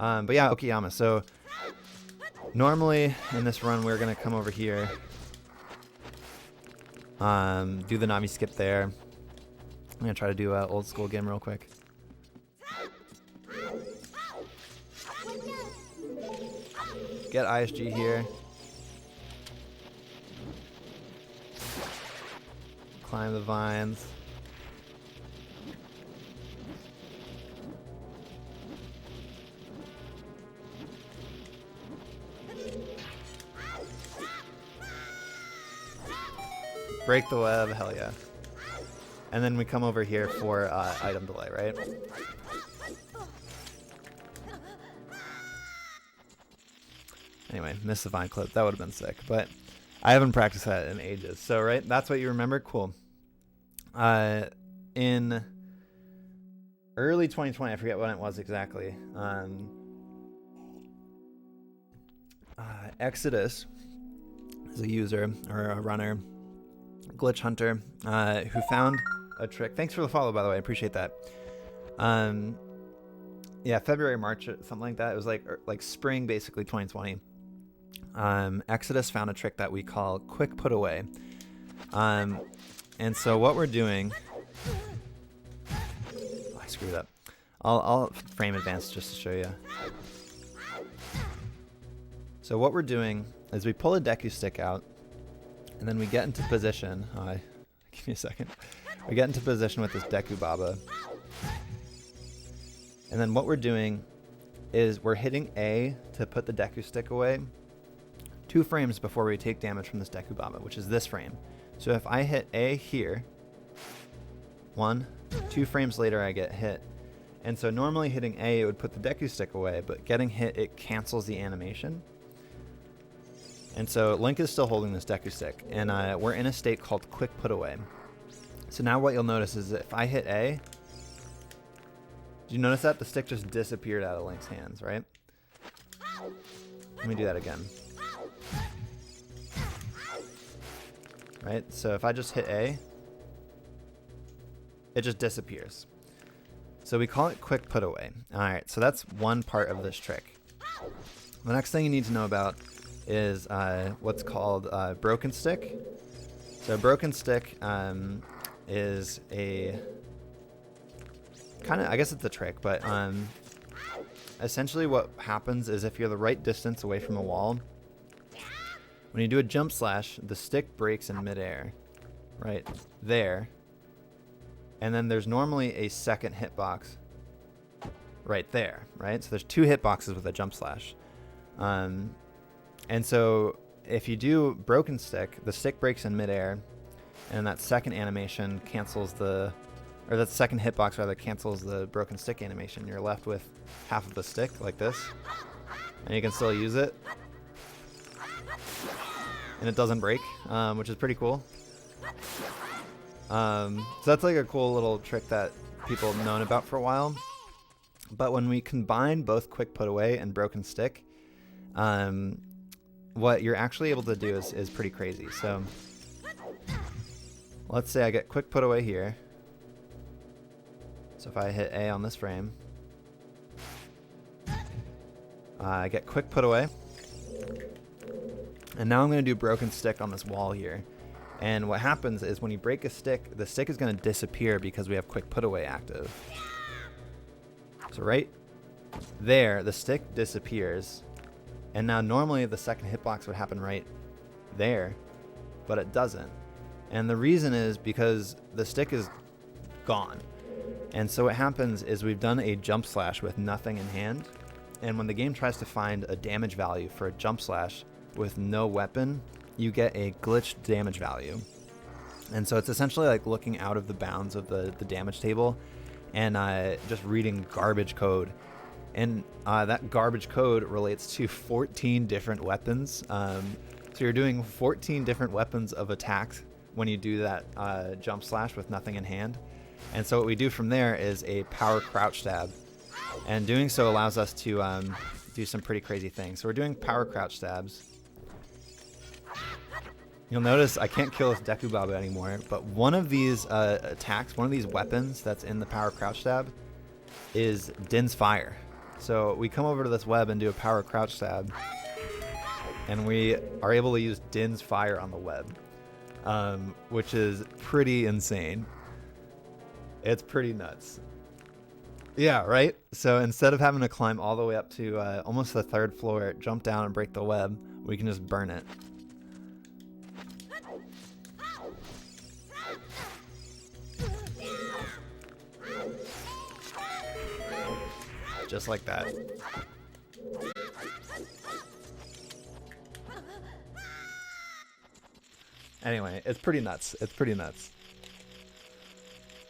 But yeah, Okayama. So normally in this run, we're going to come over here, do the Navi skip there. I'm going to try to do an old school game real quick. Get ISG here. Climb the vines. Break the web, hell yeah. And then we come over here for item delay, right? Anyway, missed the vine clip. That would have been sick, but I haven't practiced that in ages. So, right, that's what you remember? Cool. In early 2020, I forget when it was exactly, Exodus is a user or a runner, glitch hunter, who found a trick. Thanks for the follow, by the way. I appreciate that. Yeah, February, March, something like that. It was like spring, basically 2020. Exodus found a trick that we call quick put away. And so what we're doing, I screwed up. I'll frame advance just to show you. So what we're doing is we pull a Deku stick out, and then we get into position. Give me a second. We get into position with this Deku Baba. And then what we're doing is we're hitting A to put the Deku stick away 2 frames before we take damage from this Deku Baba, which is this frame. So if I hit A here, 1, 2 frames later I get hit. And so normally hitting A, it would put the Deku stick away, but getting hit, it cancels the animation. And so Link is still holding this Deku stick, and we're in a state called quick put away. So now what you'll notice is that if I hit A, did you notice that? The stick just disappeared out of Link's hands, right? Let me do that again. Right, so if I just hit A, it just disappears. So we call it quick put away. Alright, so that's one part of this trick. The next thing you need to know about is what's called broken stick. So broken stick is a kind of, I guess it's a trick, but essentially what happens is if you're the right distance away from a wall, when you do a jump slash, the stick breaks in midair, right there, and then there's normally a second hitbox right there, right? So there's 2 hitboxes with a jump slash. And so if you do broken stick, the stick breaks in midair, and that second animation cancels the, or that second hitbox rather cancels the broken stick animation. You're left with half of the stick like this, and you can still use it, and it doesn't break, which is pretty cool. So that's like a cool little trick that people have known about for a while. But when we combine both quick put away and broken stick, what you're actually able to do is pretty crazy. So let's say I get quick put away here. So if I hit A on this frame, I get quick put away. And now I'm going to do broken stick on this wall here. And what happens is when you break a stick, the stick is going to disappear because we have quick put away active. So right there, the stick disappears. And now normally the second hitbox would happen right there, but it doesn't. And the reason is because the stick is gone. And so what happens is we've done a jump slash with nothing in hand. And when the game tries to find a damage value for a jump slash with no weapon, you get a glitched damage value. And so it's essentially like looking out of the bounds of the damage table and just reading garbage code. And that garbage code relates to 14 different weapons. So you're doing 14 different weapons of attacks when you do that jump slash with nothing in hand. And so what we do from there is a power crouch stab. And doing so allows us to do some pretty crazy things. So we're doing power crouch stabs. You'll notice I can't kill this Deku Baba anymore, but one of these attacks, one of these weapons that's in the power crouch stab is Din's Fire. So we come over to this web and do a power crouch stab, and we are able to use Din's fire on the web, which is pretty insane. It's pretty nuts. Yeah, right? So instead of having to climb all the way up to almost the 3rd floor, jump down and break the web, we can just burn it. Just like that. Anyway, it's pretty nuts. It's pretty nuts.